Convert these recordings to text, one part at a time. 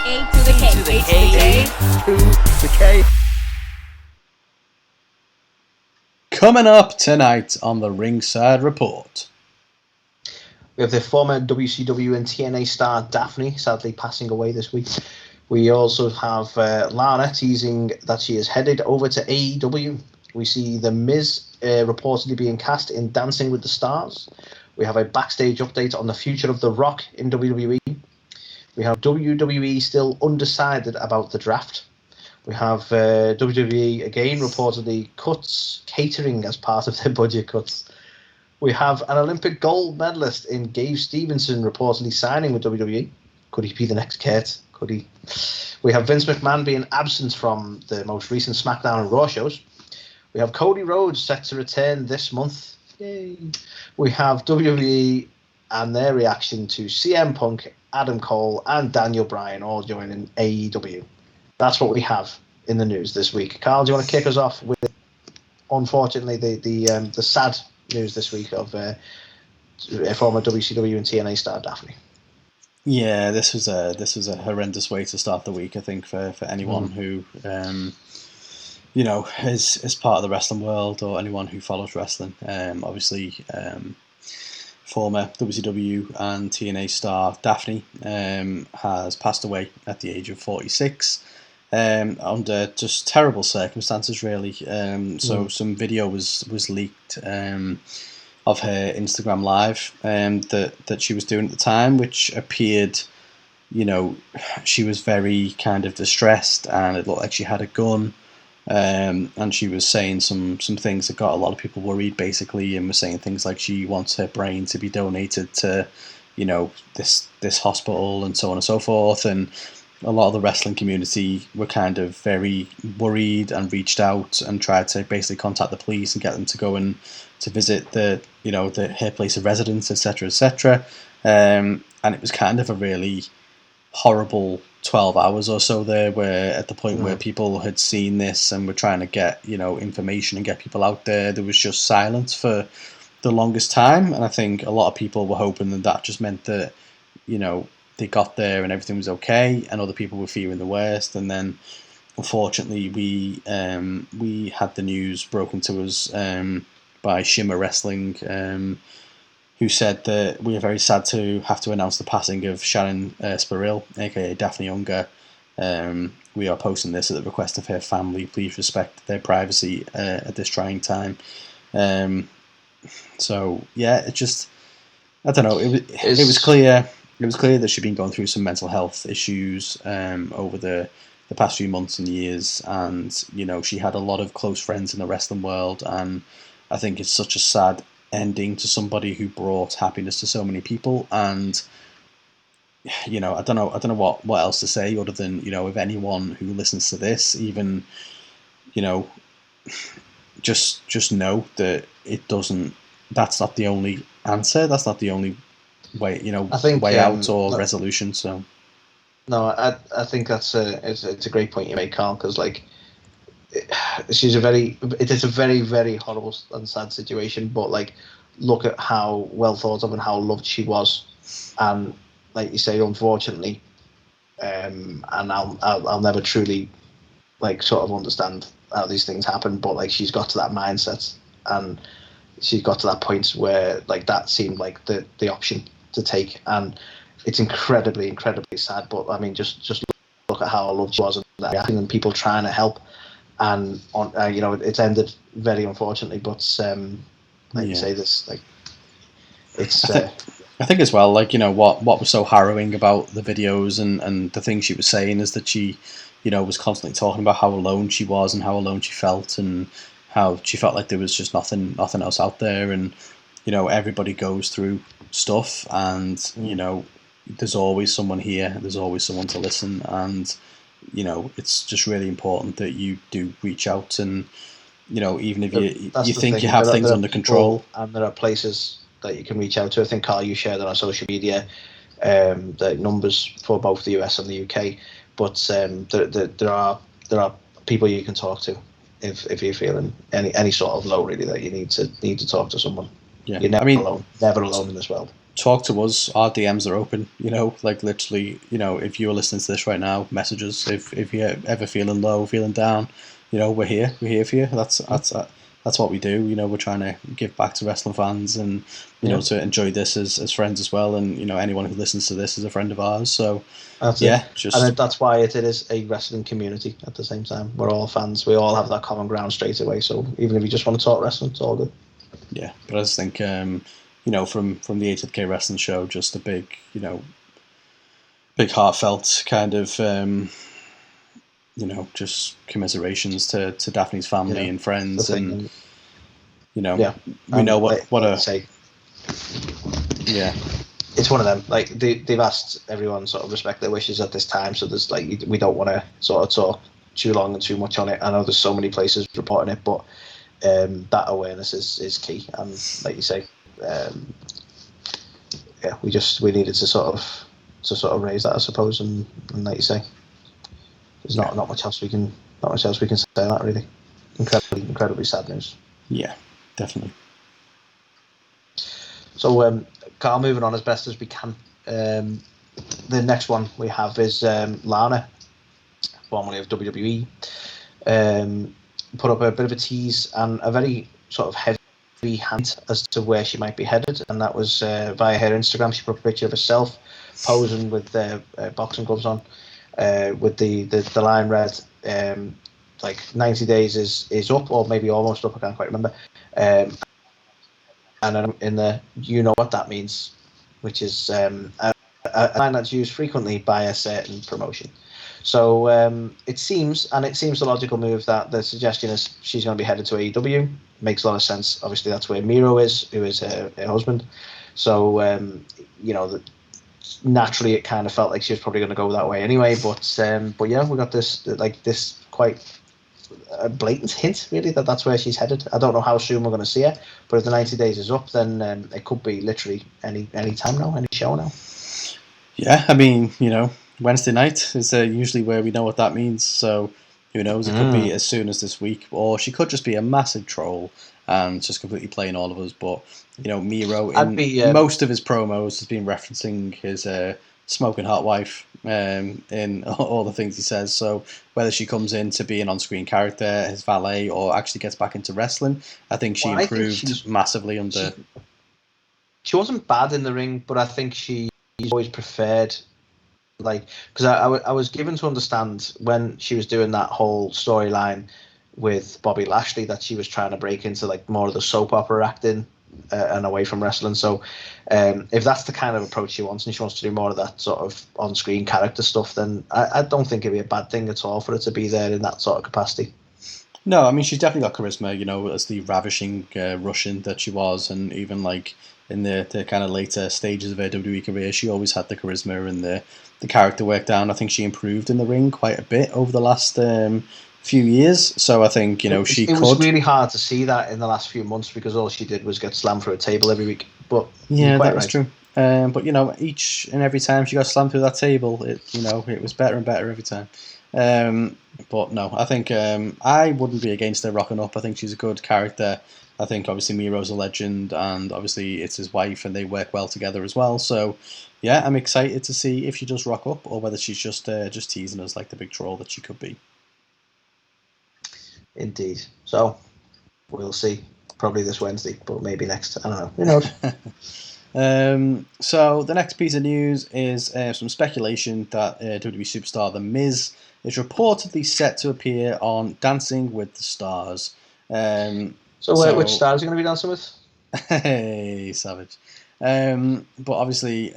A to the K. To the K. To the K. Coming up tonight on the Ringside Report. We have the former WCW and TNA star Daphne, sadly passing away this week. We also have Lana teasing that she is headed over to AEW. We see The Miz reportedly being cast in Dancing with the Stars. We have a backstage update on the future of The Rock in WWE. We have WWE still undecided about the draft. We have WWE again reportedly cuts catering as part of their budget cuts. We have an Olympic gold medalist in Gable Stevenson reportedly signing with WWE. Could he be the next Kurt? Could he? We have Vince McMahon being absent from the most recent SmackDown and Raw shows. We have Cody Rhodes set to return this month. Yay. We have WWE and their reaction to CM Punk, Adam Cole, and Daniel Bryan all joining AEW. That's what we have in the news this week. Carl, do you want to kick us off with, unfortunately, the sad news this week of former WCW and TNA star Daphne? Yeah, this was a horrendous way to start the week, I think, for anyone who is part of the wrestling world or anyone who follows wrestling. Obviously, former WCW and TNA star Daphne has passed away at the age of 46 under just terrible circumstances, really. So some video was leaked of her Instagram live that she was doing at the time, which appeared, she was very kind of distressed, and it looked like she had a gun. And she was saying some things that got a lot of people worried, basically, and was saying things like she wants her brain to be donated to, this hospital and so on and so forth. And a lot of the wrestling community were kind of very worried and reached out and tried to basically contact the police and get them to go and to visit her place of residence, etc., etc. And it was kind of a really horrible 12 hours or so there, where at the point where people had seen this and were trying to get information and get people out there was just silence for the longest time. And I think a lot of people were hoping that just meant that they got there and everything was okay, and other people were fearing the worst. And then unfortunately we had the news broken to us by Shimmer Wrestling, who said that we are very sad to have to announce the passing of Sharon Spurrill, aka Daphne Unger. We are posting this at the request of her family. Please respect their privacy at this trying time. So yeah, it just, I don't know. It was clear. It was clear that she'd been going through some mental health issues over the past few months and years, and she had a lot of close friends in the wrestling world, and I think it's such a sad ending to somebody who brought happiness to so many people. And I don't know what else to say other than if anyone who listens to this, even just know that that's not the only answer, that's not the only way I think way out or resolution. So no, I think it's a great point you make, Carl, because it is a very, very horrible and sad situation, but look at how well thought of and how loved she was, and like you say, unfortunately, and I'll never truly sort of understand how these things happen, but she's got to that mindset, and she got to that point where that seemed like the option to take, and it's incredibly sad. But I mean, just look at how loved she was, and people trying to help. And it's ended very unfortunately, but you say this, it's. I think as well, what was so harrowing about the videos and the things she was saying is that she, was constantly talking about how alone she was and how alone she felt, and how she felt like there was just nothing else out there, and everybody goes through stuff, and there's always someone here, there's always someone to listen, and. It's just really important that you do reach out, and even if you think you have things under control, and there are places that you can reach out to. I think, Carl, you shared on our social media the numbers for both the US and the UK, but there are people you can talk to if you're feeling any sort of low, really, that you need to talk to someone. Yeah, you're never alone in this world. talk to us. Our DMs are open. Like literally, if you're listening to this right now, message us. If you're ever feeling low, feeling down, we're here. We're here for you. That's what we do. We're trying to give back to wrestling fans and to enjoy this as friends as well. And anyone who listens to this is a friend of ours. So that's yeah, it. And that's why it is a wrestling community. At the same time, we're all fans. We all have that common ground straight away. So even if you just want to talk wrestling, it's all good. Yeah, but I just think from the A2theK Wrestling Show, just a big big heartfelt kind of just commiserations to Daphne's family and friends, and we know what a say. Yeah, it's one of them. Like they've asked everyone sort of respect their wishes at this time, so there's we don't want to sort of talk too long and too much on it. I know there's so many places reporting it, but that awareness is key. And like you say, we needed to sort of raise that, I suppose. And like you say, there's not much else we can say on that, really. Incredibly sad news. Yeah, definitely. So, Carl, moving on as best as we can. The next one we have is Lana, formerly of WWE. Put up a bit of a tease and a very sort of heavy hand as to where she might be headed, and that was via her Instagram. She put a picture of herself posing with boxing gloves on, with the line read, like 90 days is up, or maybe almost up, I can't quite remember. And then in the you know what that means, which is a line that's used frequently by a certain promotion. So it seems the logical move that the suggestion is she's going to be headed to AEW. Makes a lot of sense. Obviously, that's where Miro is, who is her husband. So naturally, it kind of felt like she was probably going to go that way anyway. But yeah, we got this quite a blatant hint, really, that's where she's headed. I don't know how soon we're going to see her, but if the 90 days is up, then it could be literally any time now, any show now. Yeah, I mean, Wednesday night is usually where we know what that means. So who knows? It could be as soon as this week, or she could just be a massive troll and just completely playing all of us. But Miro in most of his promos has been referencing his smoking hot wife in all the things he says. So whether she comes in to be an on-screen character, his valet, or actually gets back into wrestling, I think she improved massively under. She wasn't bad in the ring, but I think she's always preferred. Because I was given to understand when she was doing that whole storyline with Bobby Lashley that she was trying to break into more of the soap opera acting and away from wrestling. So if that's the kind of approach she wants, and she wants to do more of that sort of on-screen character stuff, then I don't think it'd be a bad thing at all for her to be there in that sort of capacity. No, I mean, she's definitely got charisma, as the ravishing Russian that she was, and even in the kind of later stages of her WWE career, she always had the charisma and the character work down. I think she improved in the ring quite a bit over the last few years. So I think it was really hard to see that in the last few months because all she did was get slammed through a table every week. But yeah, that was true. But each and every time she got slammed through that table, it was better and better every time. But no, I think I wouldn't be against her rocking up. I think she's a good character. I think obviously Miro's a legend, and obviously it's his wife, and they work well together as well. So yeah, I'm excited to see if she does rock up, or whether she's just teasing us like the big troll that she could be. Indeed. So we'll see. Probably this Wednesday, but maybe next. I don't know. Who knows? So the next piece of news is some speculation that WWE superstar The Miz is reportedly set to appear on Dancing with the Stars. So which stars are you going to be dancing with? Hey, savage. But obviously,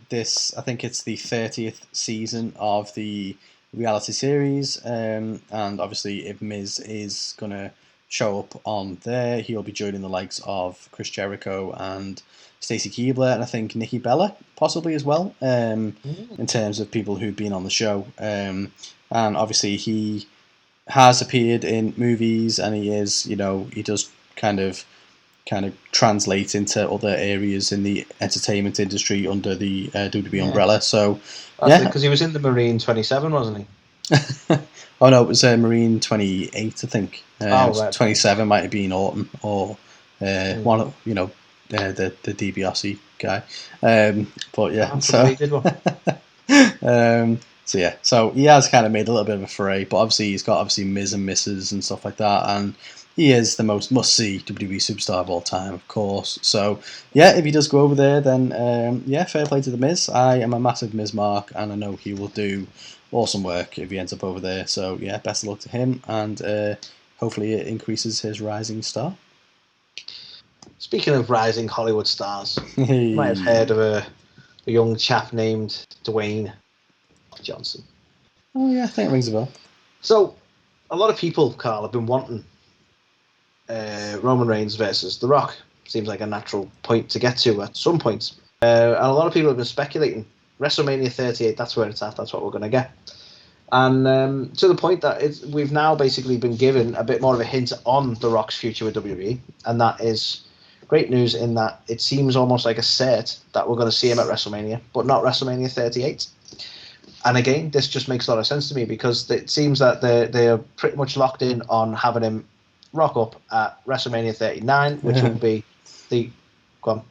this, I think it's the 30th season of the reality series, and obviously if Miz is going to show up on there, he'll be joining the likes of Chris Jericho and Stacy Keibler, and I think Nikki Bella possibly as well, in terms of people who've been on the show. And obviously he has appeared in movies, and he is, he does kind of translate into other areas in the entertainment industry under the WWE umbrella. So that's because he was in the Marine 27, wasn't he? Oh no, it was Marine 28, I think. Right. 27 might have been Orton or one of the DiBiase guy. But yeah, He did one. So he has kind of made a little bit of a foray, but obviously he's got Miz and Misses and stuff like that, and he is the most must-see WWE superstar of all time, of course. So yeah, if he does go over there, then fair play to the Miz. I am a massive Miz mark, and I know he will do awesome work if he ends up over there. So yeah, best of luck to him, and hopefully it increases his rising star. Speaking of rising Hollywood stars, you might have heard of a young chap named Dwayne Johnson. Oh yeah, I think it rings a bell. So a lot of people, Carl, have been wanting Roman Reigns versus The Rock. Seems like a natural point to get to at some point. And a lot of people have been speculating WrestleMania 38, that's where it's at, that's what we're going to get. And to the point that we've now basically been given a bit more of a hint on The Rock's future with WWE, and that is great news in that it seems almost like a set that we're going to see him at WrestleMania, but not WrestleMania 38. And again, this just makes a lot of sense to me because it seems that they're pretty much locked in on having him rock up at WrestleMania 39, which will be the... Go on.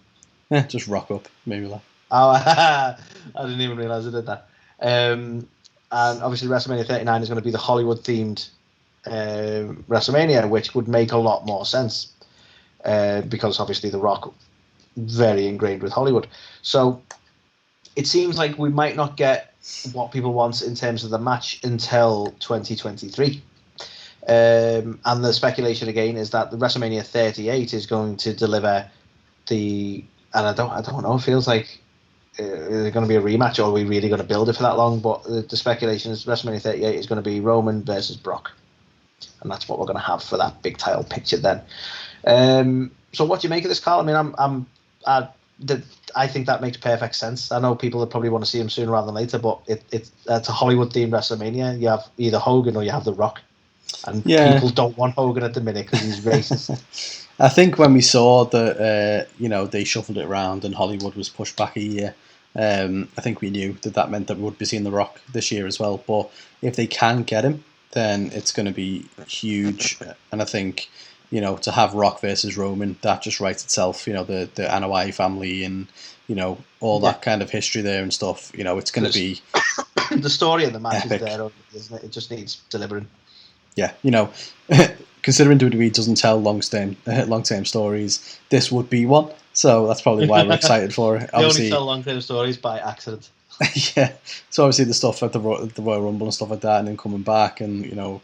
Yeah, just rock up, maybe like. Oh, I didn't even realise I did that. And obviously WrestleMania 39 is going to be the Hollywood-themed WrestleMania, which would make a lot more sense because obviously The Rock very ingrained with Hollywood. So it seems like we might not get what people want in terms of the match until 2023. And the speculation again is that the WrestleMania 38 is going to deliver and I don't know, it feels like is it going to be a rematch or are we really going to build it for that long? But the speculation is WrestleMania 38 is going to be Roman versus Brock, and that's what we're going to have for that big title picture then. So what do you make of this, Carl? I mean, I think that makes perfect sense. I know people would probably want to see him sooner rather than later, but it's a Hollywood-themed WrestleMania. You have either Hogan or you have The Rock. And people don't want Hogan at the minute because he's racist. I think when we saw that, they shuffled it around and Hollywood was pushed back a year, I think we knew that meant that we would be seeing The Rock this year as well. But if they can get him, then it's going to be huge. And I think, to have Rock versus Roman, that just writes itself. The Anoa'i family and, all that kind of history there and stuff. It's going to be... the story of the match epic. Is there, isn't it? It just needs delivering. Yeah, considering WWE doesn't tell long-term stories, this would be one. So that's probably why we're excited for it. They only tell long-term stories by accident. Yeah, so obviously the stuff at the Royal Rumble and stuff like that, and then coming back, and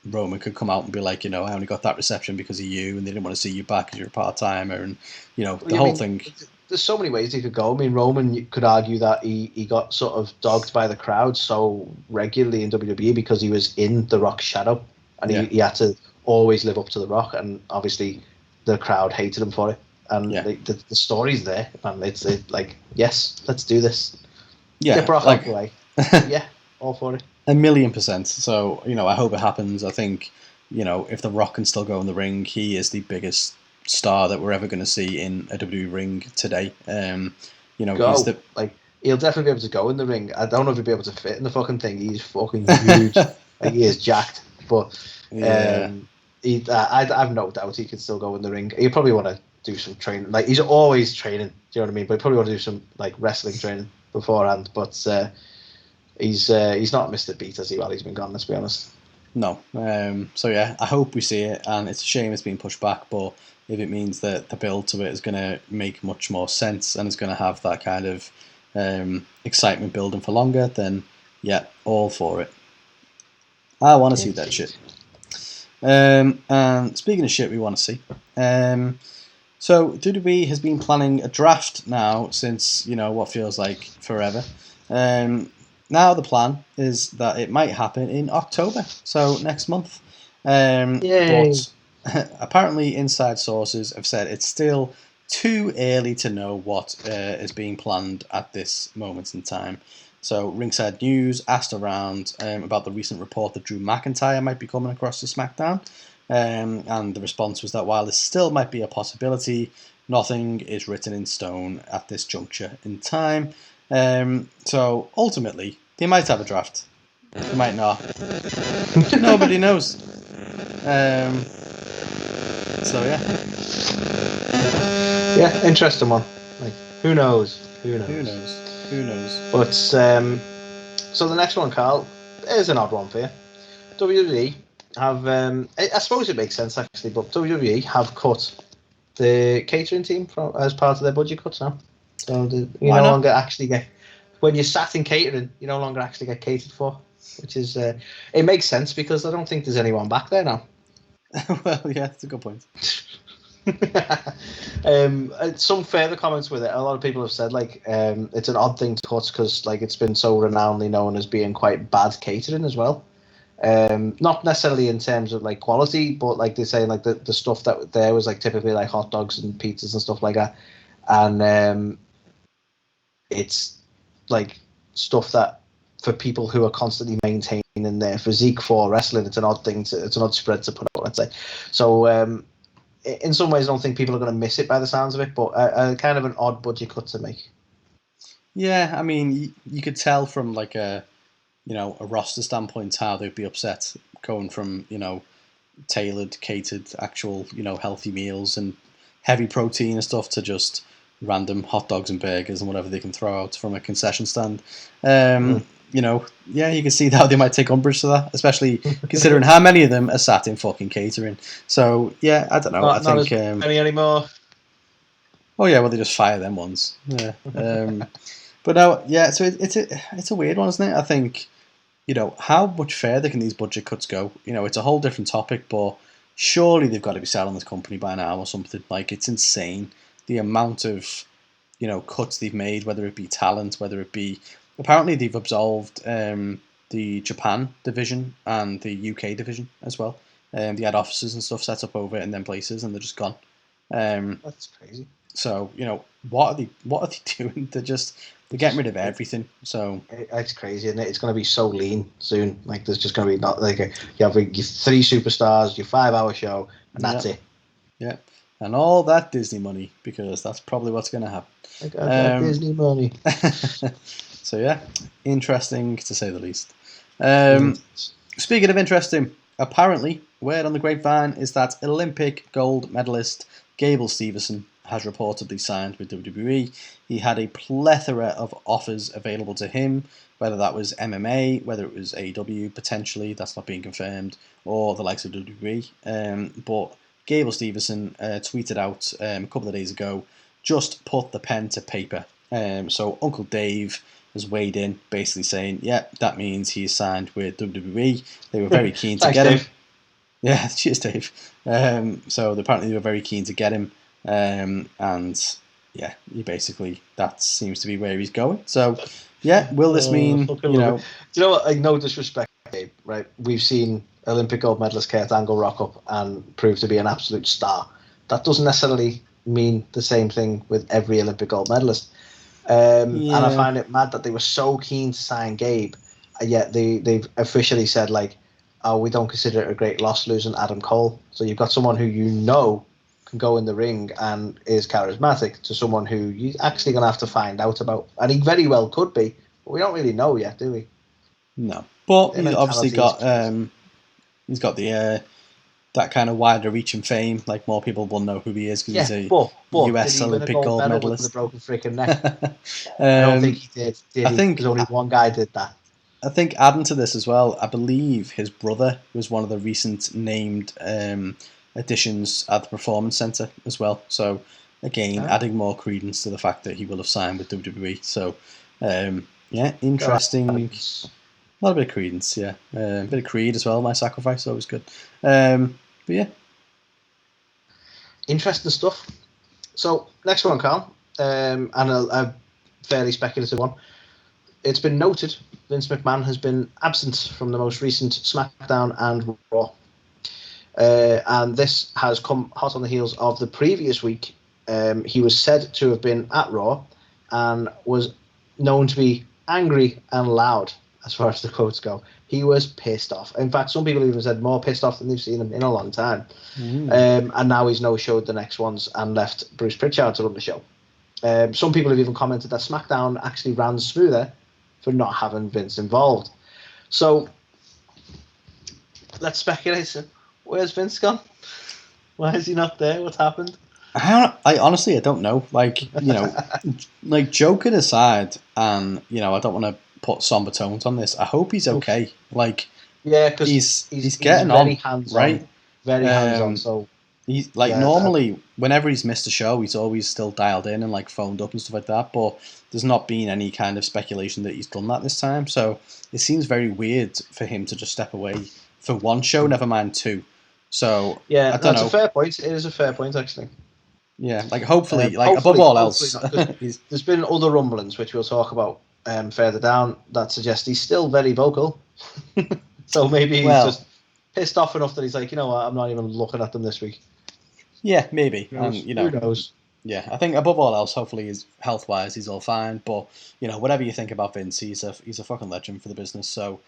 Roman could come out and be like, I only got that reception because of you, and they didn't want to see you back because you're a part-timer, and the whole thing. There's so many ways he could go. I mean, Roman could argue that he got sort of dogged by the crowd so regularly in WWE because he was in The Rock's shadow, and he had to always live up to The Rock, and obviously the crowd hated him for it. And the story's there, and it's like, yes, let's do this. Yeah, get Brock out the way. Yeah, all for it. 1,000,000%. So I hope it happens. I think if The Rock can still go in the ring, he is the biggest star that we're ever going to see in a WWE ring today. He's he'll definitely be able to go in the ring. I don't know if he'll be able to fit in the fucking thing. He's fucking huge. He is jacked, but I've no doubt he can still go in the ring. He'll probably want to do some training. Like, he's always training. Do you know what I mean? But he probably want to do some like wrestling training beforehand. But he's not missed a beat while he's been gone. Let's be honest. No. So yeah, I hope we see it, and it's a shame it's been pushed back, but if it means that the build to it is going to make much more sense and it's going to have that kind of excitement building for longer, then yeah, all for it. I want to see that shit. And speaking of shit we want to see, so WWE has been planning a draft now since, what feels like forever. Now the plan is that it might happen in October, so next month. But apparently inside sources have said it's still too early to know what is being planned at this moment in time. So Ringside News asked around about the recent report that Drew McIntyre might be coming across to SmackDown, and the response was that while this still might be a possibility, nothing is written in stone at this juncture in time. So ultimately, they might have a draft. They might not. Nobody knows. So yeah. Yeah, interesting one. Like, who knows? Who knows? But so the next one, Carl, is an odd one for you. WWE have, I suppose it makes sense actually, but WWE have cut the catering team as part of their budget cuts now. So you no longer actually get, when you're sat in catering, you no longer actually get catered for, which is, it makes sense because I don't think there's anyone back there now. Well, yeah, that's a good point. Some further comments with it. A lot of people have said like it's an odd thing to cut because like it's been so renownedly known as being quite bad catering as well. Not necessarily in terms of like quality, but like they say like the stuff that there was like typically like hot dogs and pizzas and stuff like that, and it's like stuff that for people who are constantly maintaining their physique for wrestling, it's an odd spread to put out, let's say. So in some ways, I don't think people are going to miss it by the sounds of it, but kind of an odd budget cut to make. Yeah, I mean, you could tell from like a roster standpoint how they'd be upset going from, tailored, catered, actual, healthy meals and heavy protein and stuff to just random hot dogs and burgers and whatever they can throw out from a concession stand. You can see how they might take umbrage to that, especially considering how many of them are sat in fucking catering. So, yeah, I don't know. I think as many anymore. Oh, yeah, well, they just fire them ones. Yeah. But no, yeah, so it's a weird one, isn't it? I think, how much further can these budget cuts go? It's a whole different topic, but surely they've got to be selling this company by now or something. Like, it's insane. The amount of, cuts they've made, whether it be talent, whether it be... Apparently they've absolved the Japan division and the UK division as well. They had offices and stuff set up over in them places and they're just gone. That's crazy. So, what are they doing? They're getting rid of everything. So it's crazy, isn't it? It's going to be so lean soon. Like there's just going to be not like you have your 3 superstars, your 5-hour show, and that's it. Yeah, and all that Disney money, because that's probably what's going to happen. I got that Disney money. So yeah, interesting to say the least. Speaking of interesting, apparently, word on the grapevine is that Olympic gold medalist Gable Stevenson has reportedly signed with WWE. He had a plethora of offers available to him, whether that was MMA, whether it was AEW, potentially, that's not being confirmed, or the likes of WWE. But Gable Stevenson tweeted out a couple of days ago, just put the pen to paper. So Uncle Dave has weighed in, basically saying, yeah, that means he's signed with WWE. They were very keen to get him. Dave. Yeah, cheers, Dave. So apparently they were very keen to get him. And yeah, that seems to be where he's going. So yeah, will this mean, Do you know what? Like, no disrespect, Dave, right? We've seen Olympic gold medalist Kurt Angle rock up and prove to be an absolute star. That doesn't necessarily mean the same thing with every Olympic gold medalist. And I find it mad that they were so keen to sign Gabe, yet they've officially said like, oh, we don't consider it a great loss losing Adam Cole. So you've got someone who can go in the ring and is charismatic to someone who you're actually going to have to find out about. And he very well could be, but we don't really know yet, do we? No. But he's obviously got he's got the that kind of wider reaching fame. Like more people will know who he is because he's a US Olympic gold medalist with a broken freaking neck. I don't think he did. I think only one guy did that. I think adding to this as well, I believe his brother was one of the recent named additions at the Performance Center as well. So again, adding more credence to the fact that he will have signed with WWE. So yeah, interesting. Not a bit of credence, yeah. A bit of Creed as well. My Sacrifice, always good. But yeah, interesting stuff. So next one, Carl, and a fairly speculative one. It's been noted Vince McMahon has been absent from the most recent SmackDown and Raw. And this has come hot on the heels of the previous week. He was said to have been at Raw and was known to be angry and loud as far as the quotes go. He was pissed off. In fact, some people even said more pissed off than they've seen him in a long time. And now he's no-showed the next ones and left Bruce Pritchard to run the show. Some people have even commented that SmackDown actually ran smoother for not having Vince involved. So let's speculate. Where's Vince gone? Why is he not there? What's happened? I honestly, I don't know. Like, like joking aside, and I don't want to put somber tones on this. I hope he's okay. Like, Yeah, because he's he's getting very on, hands-on, right? very hands-on. Um, So he's like yeah, normally whenever he's missed a show, he's always still dialed in and like phoned up and stuff like that. But there's not been any kind of speculation that he's done that this time. So it seems very weird for him to just step away for one show, never mind two. So yeah, I don't that's a know. fair point. It is a fair point, actually. Yeah, like hopefully, like above Hopefully, all hopefully else, not, because he's there's been other rumblings, which we'll talk about further down, that suggest he's still very vocal. So maybe he's well, just pissed off enough that he's like, you know what, I'm not even looking at them this week. yeah, maybe, Who and knows? Who knows? yeah, I think above all else, hopefully, he's health wise, he's all fine. But whatever you think about Vince, he's a fucking legend for the business. So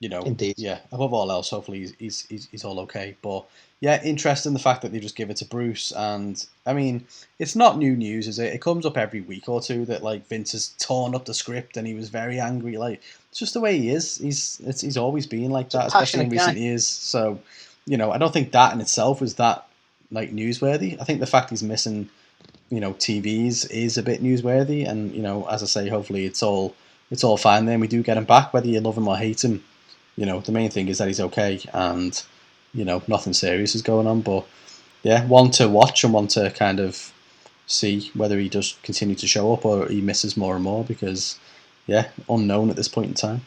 Indeed. yeah, above all else, hopefully he's all okay. But yeah, interesting the fact that they just give it to Bruce, and I mean, it's not new news, is it? It comes up every week or two that like Vince has torn up the script and he was very angry. Like it's just the way he is. He's always been like It's a that, especially in passionate recent guy. years. So I don't think that in itself was that like newsworthy. I think the fact he's missing TVs is a bit newsworthy, and as I say, hopefully it's all fine. Then we do get him back, whether you love him or hate him. The main thing is that he's okay, and nothing serious is going on. But yeah, one to watch and one to kind of see whether he does continue to show up or he misses more and more, because yeah, unknown at this point in time.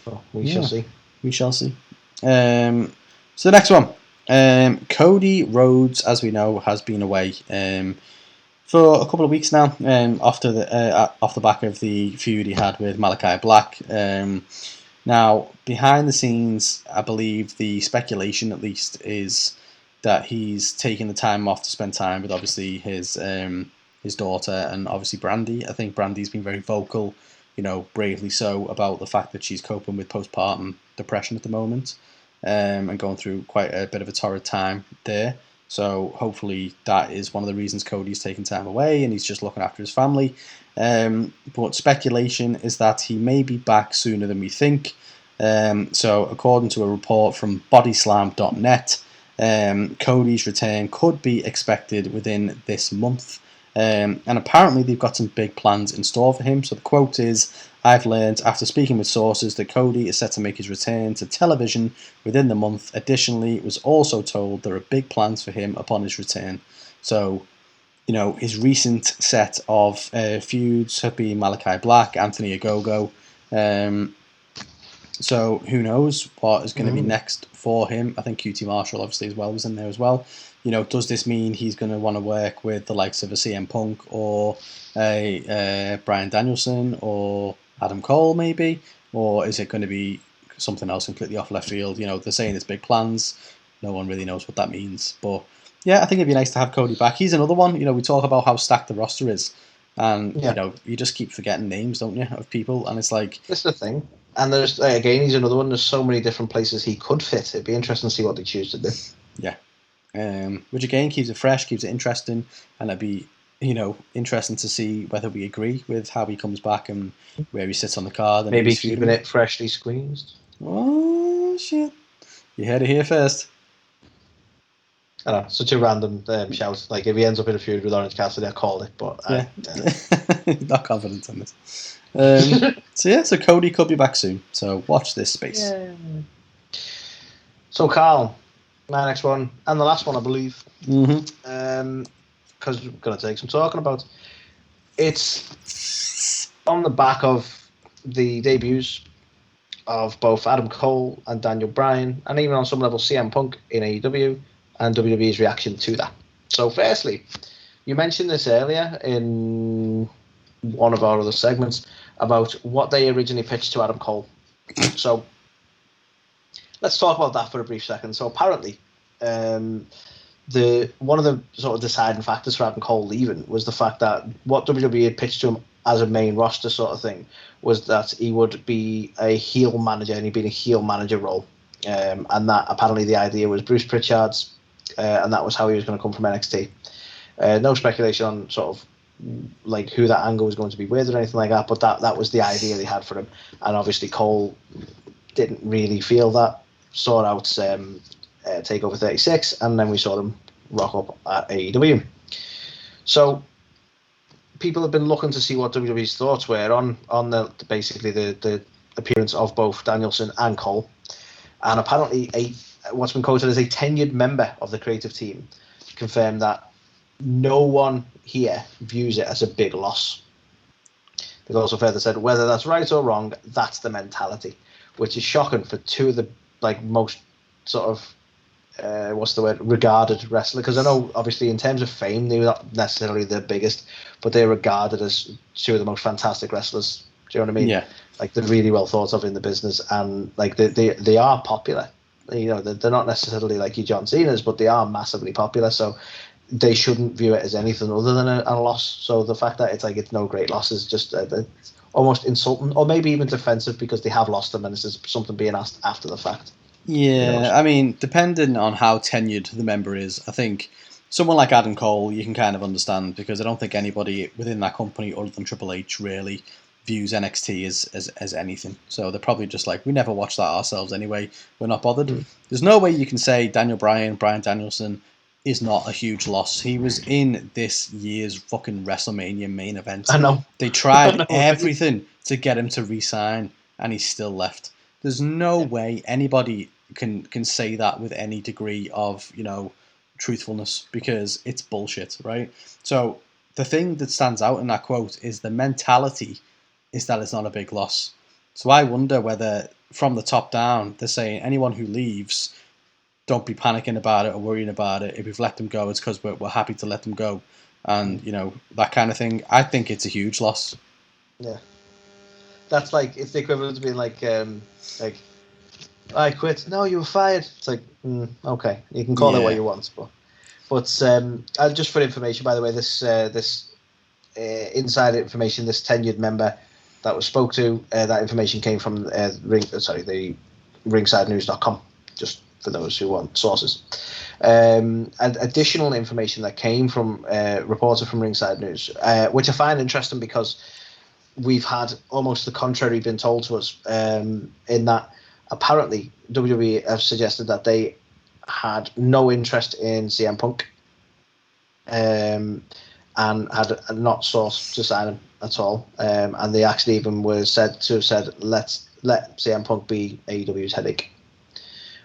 Well, we shall see. We shall see. So the next one, Cody Rhodes, as we know, has been away for a couple of weeks now, off the back of the feud he had with Malachi Black. Now, behind the scenes, I believe the speculation, at least, is that he's taking the time off to spend time with obviously his daughter and obviously Brandy. I think Brandy's been very vocal, bravely so, about the fact that she's coping with postpartum depression at the moment, and going through quite a bit of a torrid time there. So hopefully that is one of the reasons Cody's taking time away and he's just looking after his family. But speculation is that he may be back sooner than we think. So according to a report from bodyslam.net, Cody's return could be expected within this month. And apparently they've got some big plans in store for him. So the quote is, "I've learned after speaking with sources that Cody is set to make his return to television within the month. Additionally, it was also told there are big plans for him upon his return." So, his recent set of feuds have been Malachi Black, Anthony Ogogo. So who knows what is going to be next for him? I think QT Marshall obviously as well was in there as well. Does this mean he's going to want to work with the likes of a CM Punk or a Bryan Danielson or Adam Cole maybe? Or is it going to be something else completely off left field? They're saying it's big plans. No one really knows what that means. But yeah, I think it'd be nice to have Cody back. He's another one. We talk about how stacked the roster is. And, you just keep forgetting names, don't you, of people? And it's like... That's the thing. And there's, again, he's another one. There's so many different places he could fit. It'd be interesting to see what they choose to do. Yeah. Which again keeps it fresh, keeps it interesting, and it'd be interesting to see whether we agree with how he comes back and where he sits on the card. And maybe keeping it freshly squeezed. Oh shit! You heard it here first. I know, such a random shout. Like if he ends up in a feud with Orange Cassidy, I called it, but yeah, not confident in this. So Cody could be back soon. So watch this space. Yeah. So Carl, my next one and the last one, I believe, because we're gonna take some talking about. It's on the back of the debuts of both Adam Cole and Daniel Bryan, and even on some level CM Punk in AEW, and WWE's reaction to that. So firstly, you mentioned this earlier in one of our other segments about what they originally pitched to Adam Cole. So let's talk about that for a brief second. So apparently, one of the sort of deciding factors for Adam Cole leaving was the fact that what WWE had pitched to him as a main roster sort of thing was that he would be a heel manager, and he'd be in a heel manager role. And that apparently the idea was Bruce Pritchard's, and that was how he was going to come from NXT. No speculation on sort of like who that angle was going to be with or anything like that, but that was the idea they had for him. And obviously Cole didn't really feel that, sought out TakeOver 36, and then we saw them rock up at AEW. So people have been looking to see what WWE's thoughts were on the appearance of both Danielson and Cole, and apparently what's been quoted as a tenured member of the creative team confirmed that no one here views it as a big loss. They've also further said whether that's right or wrong, that's the mentality, which is shocking for two of the most sort of regarded wrestler, because I know obviously in terms of fame they're not necessarily the biggest, but they're regarded as two of the most fantastic wrestlers. Do you know what I mean? Yeah. Like they're really well thought of in the business, and like they are popular. You know, they're not necessarily like your John Cena's, but they are massively popular. So they shouldn't view it as anything other than a loss. So the fact that it's no great loss is just almost insulting, or maybe even defensive, because they have lost them and this is something being asked after the fact. Yeah, I mean, depending on how tenured the member is, I think someone like Adam Cole you can kind of understand, because I don't think anybody within that company other than Triple H really views NXT as anything. So they're probably just like, we never watched that ourselves anyway, we're not bothered. There's no way you can say Bryan Danielson is not a huge loss. He was in this year's fucking WrestleMania main event. I know. They tried everything to get him to re-sign, and he still left. There's no way anybody can say that with any degree of, truthfulness, because it's bullshit, right? So the thing that stands out in that quote is the mentality is that it's not a big loss. So I wonder whether from the top down they're saying anyone who leaves, don't be panicking about it or worrying about it. If we've let them go, it's because we're happy to let them go. And, that kind of thing. I think it's a huge loss. Yeah. That's like, it's the equivalent to being like, I quit. No, you were fired. It's like, okay, you can call it what you want, but just for information, by the way, this inside information, this tenured member that was spoke to, that information came from the ringsidenews.com, just for those who want sources. And additional information that came from a reporter from Ringside News, which I find interesting because we've had almost the contrary been told to us, in that apparently WWE have suggested that they had no interest in CM Punk, and had not sought to sign him at all. And they actually even were said to have said, let's let CM Punk be AEW's headache,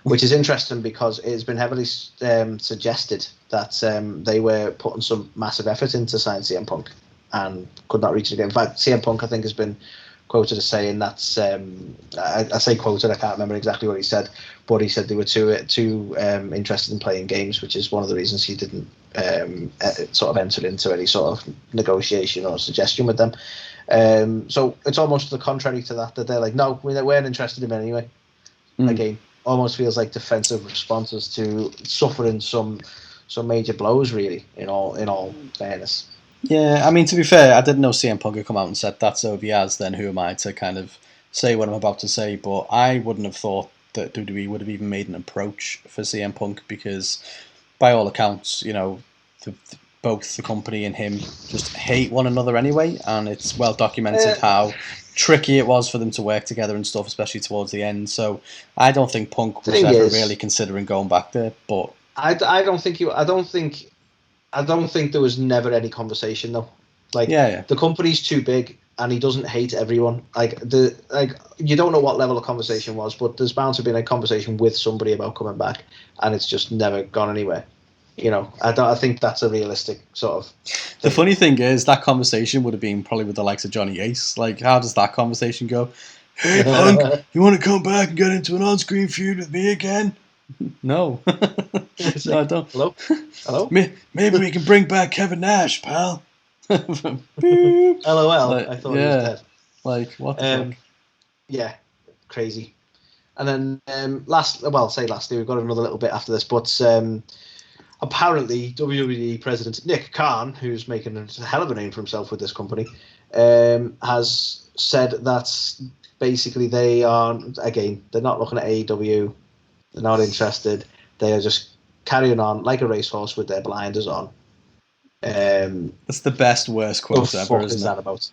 which is interesting because it has been heavily suggested that they were putting some massive effort into signing CM Punk and could not reach it again. In fact, CM Punk, I think, has been quoted as saying that's, I say quoted, I can't remember exactly what he said, but he said they were too interested in playing games, which is one of the reasons he didn't sort of enter into any sort of negotiation or suggestion with them. So it's almost the contrary to that they're like, no, we weren't interested in him anyway. Again, almost feels like defensive responses to suffering some major blows, really, in all fairness. Yeah, I mean, to be fair, I didn't know CM Punk had come out and said that, so if he has, then who am I to kind of say what I'm about to say? But I wouldn't have thought that WWE would have even made an approach for CM Punk, because by all accounts, both the company and him just hate one another anyway, and it's well documented how tricky it was for them to work together and stuff, especially towards the end. So I don't think Punk was ever really considering going back there. But I don't think there was never any conversation though. The company's too big, and he doesn't hate everyone. You don't know what level of conversation was, but there's bound to be a conversation with somebody about coming back, and it's just never gone anywhere. I think that's a realistic sort of thing. The funny thing is that conversation would have been probably with the likes of Johnny Ace. Like, how does that conversation go? Hey, Punk, you want to come back and get into an on-screen feud with me again? No. No, I don't. Hello? Maybe we can bring back Kevin Nash, pal. LOL. I thought he was dead. Like, what the fuck? Yeah, crazy. And then lastly, we've got another little bit after this, but apparently WWE President Nick Khan, who's making a hell of a name for himself with this company, has said that basically they're not looking at AEW, they're not interested, they are just carrying on like a racehorse with their blinders on. That's the worst quote ever, isn't it? That about?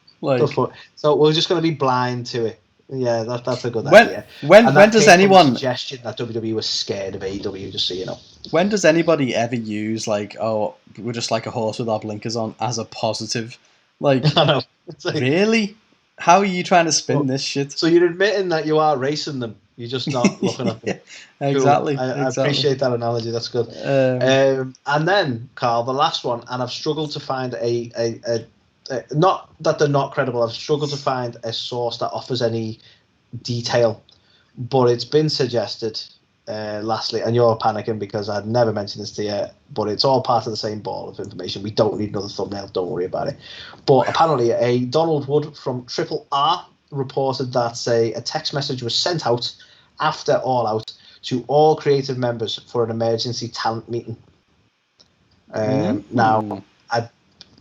So we're just going to be blind to it. Yeah, that's a good When idea. when And when that does came from a anyone suggestion that WWE was scared of AEW, just so you know. when does anybody ever use like, oh, we're just like a horse with our blinkers on as a positive? Like, I know. It's like, really? How are you trying to spin well, this shit? so you're admitting that you are racing them. You're just not looking at them. Yeah, Cool. exactly. I appreciate that analogy. That's good. Um, And then, Carl, the last one, and I've struggled to find a not that they're not credible. I've struggled to find a source that offers any detail, but it's been suggested. Lastly, and you're panicking because I'd never mentioned this to you, but it's all part of the same ball of information. We don't need another thumbnail. Don't worry about it. But apparently, a Donald Wood from Triple R reported that a text message was sent out after All Out to all creative members for an emergency talent meeting. Now, I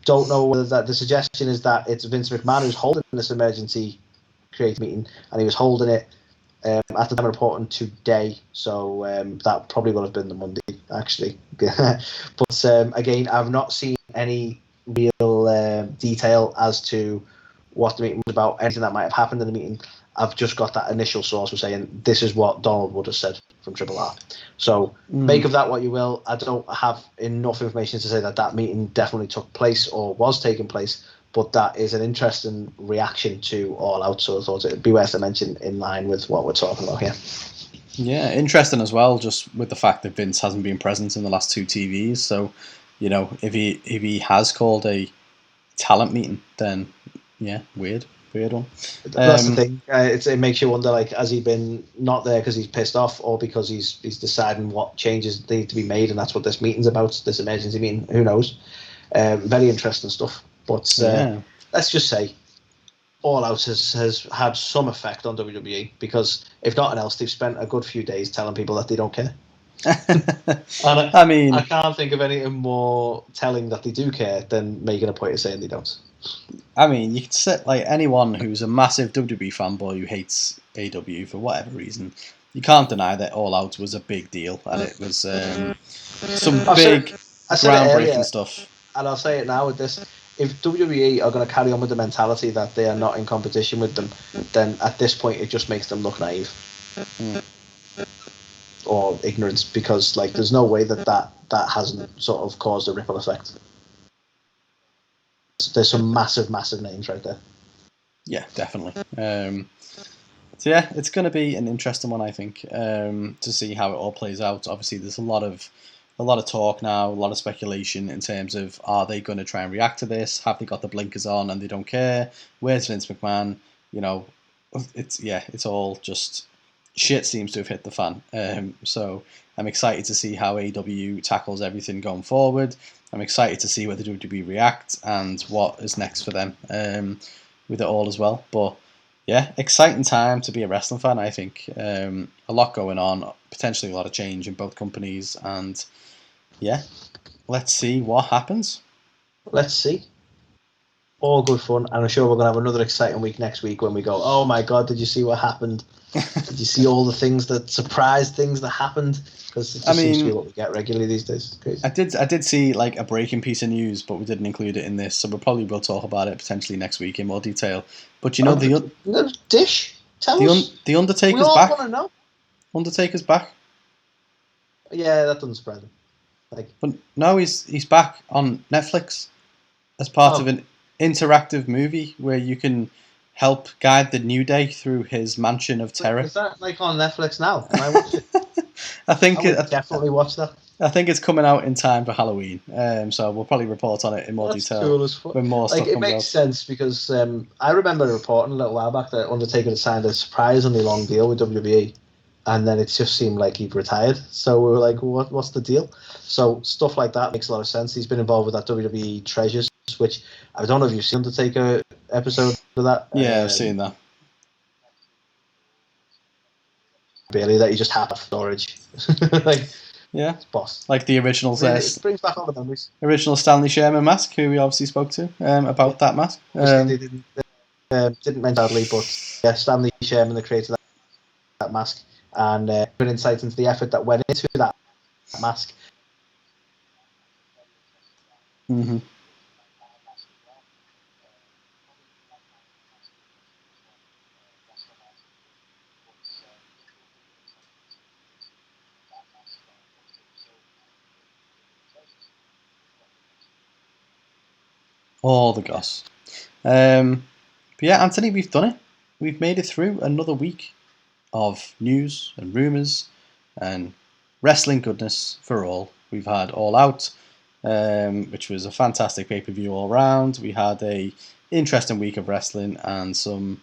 don't know whether the suggestion is that it's Vince McMahon who's holding this emergency creative meeting, and he was holding it at the time of reporting today, so that probably would have been the Monday, actually. But again, I've not seen any real detail as to what the meeting was about, anything that might have happened in the meeting. I've just got that initial source was saying this is what Donald would have said from Triple R. So make of that what you will. I don't have enough information to say that meeting definitely took place or was taking place, but that is an interesting reaction to All Out, so I thought it would be worth a mention in line with what we're talking about here. Yeah, interesting as well, just with the fact that Vince hasn't been present in the last two TVs. So, if he has called a talent meeting, then yeah, weird one. That's the thing. It makes you wonder, like, has he been not there because he's pissed off, or because he's deciding what changes need to be made, and that's what this meeting's about, this emergency meeting. Who knows? Very interesting stuff. But let's just say All Out has had some effect on WWE, because if nothing else, they've spent a good few days telling people that they don't care. And I can't think of anything more telling that they do care than making a point of saying they don't. I mean, you could say, like, anyone who's a massive WWE fanboy who hates AEW for whatever reason, you can't deny that All Out was a big deal, and it was some big groundbreaking stuff. And I'll say it now with this: if WWE are going to carry on with the mentality that they are not in competition with them, then at this point it just makes them look naive or ignorant, because like there's no way that hasn't sort of caused a ripple effect. There's some massive names right there. Yeah, definitely. So yeah, it's going to be an interesting one, I think, to see how it all plays out. Obviously, there's a lot of talk now, a lot of speculation in terms of, are they going to try and react to this? Have they got the blinkers on and they don't care? Where's Vince McMahon? It's all just shit seems to have hit the fan. So I'm excited to see how AEW tackles everything going forward. I'm excited to see whether WWE react and what is next for them with it all as well. But yeah, exciting time to be a wrestling fan, I think. A lot going on, potentially a lot of change in both companies, and yeah, let's see what happens. Let's see. All good fun, and I'm sure we're going to have another exciting week next week when we go, oh my God, did you see what happened? Did you see all the things that happened? Because it just seems to be what we get regularly these days. Crazy. I did see like a breaking piece of news, but we didn't include it in this, so we probably will talk about it potentially next week in more detail. But the dish. Tell us. The Undertaker's we all back. Want to know. Undertaker's back. Yeah, that doesn't surprise me. But no, he's back on Netflix as part of an interactive movie where you can help guide the New Day through his mansion of terror. Is that like on Netflix now? Can I watch it? I definitely watch that. I think it's coming out in time for Halloween, so we'll probably report on it in more detail. Cool as fuck. When more stuff comes out. It makes sense because I remember reporting a little while back that Undertaker had signed a surprisingly long deal with WWE, and then it just seemed like he'd retired. So we were like, what's the deal? So stuff like that makes a lot of sense. He's been involved with that WWE Treasures, which I don't know if you've seen Undertaker episode of that. Yeah, I've seen that. Really, that you just have a storage. Yeah, boss. Like the original. It brings back all the memories. Original Stanley Sherman mask, who we obviously spoke to about that mask. They didn't mention sadly, but yeah, Stanley Sherman, the creator of that mask, and put insight into the effort that went into that mask. Mm-hmm. All the goss. But yeah, Anthony, we've done it. We've made it through another week of news and rumours and wrestling goodness for all. We've had All Out, which was a fantastic pay-per-view all round. We had a interesting week of wrestling and some,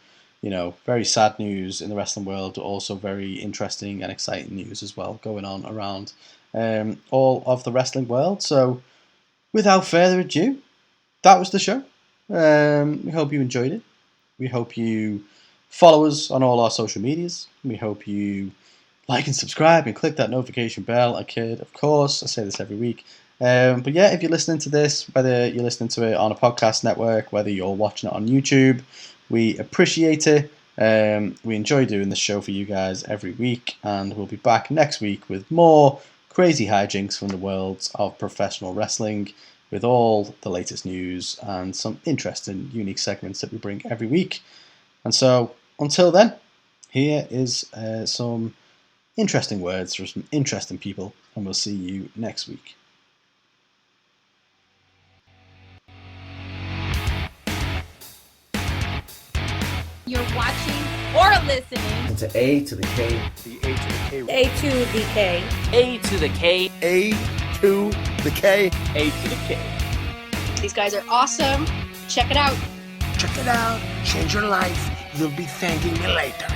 very sad news in the wrestling world, but also very interesting and exciting news as well going on around all of the wrestling world. So without further ado, that was the show. We hope you enjoyed it. We hope you follow us on all our social medias. We hope you like and subscribe and click that notification bell. I kid, of course. I say this every week. But yeah, if you're listening to this, whether you're listening to it on a podcast network, whether you're watching it on YouTube, we appreciate it. We enjoy doing this show for you guys every week, and we'll be back next week with more crazy hijinks from the world of professional wrestling, with all the latest news and some interesting, unique segments that we bring every week. And so, until then, here is some interesting words from some interesting people, and we'll see you next week. You're watching or listening to A to the K. The A to the K. A2theK. A to the K. A to the K. A to the K. These guys are awesome. Check it out. Check it out. Change your life. You'll be thanking me later.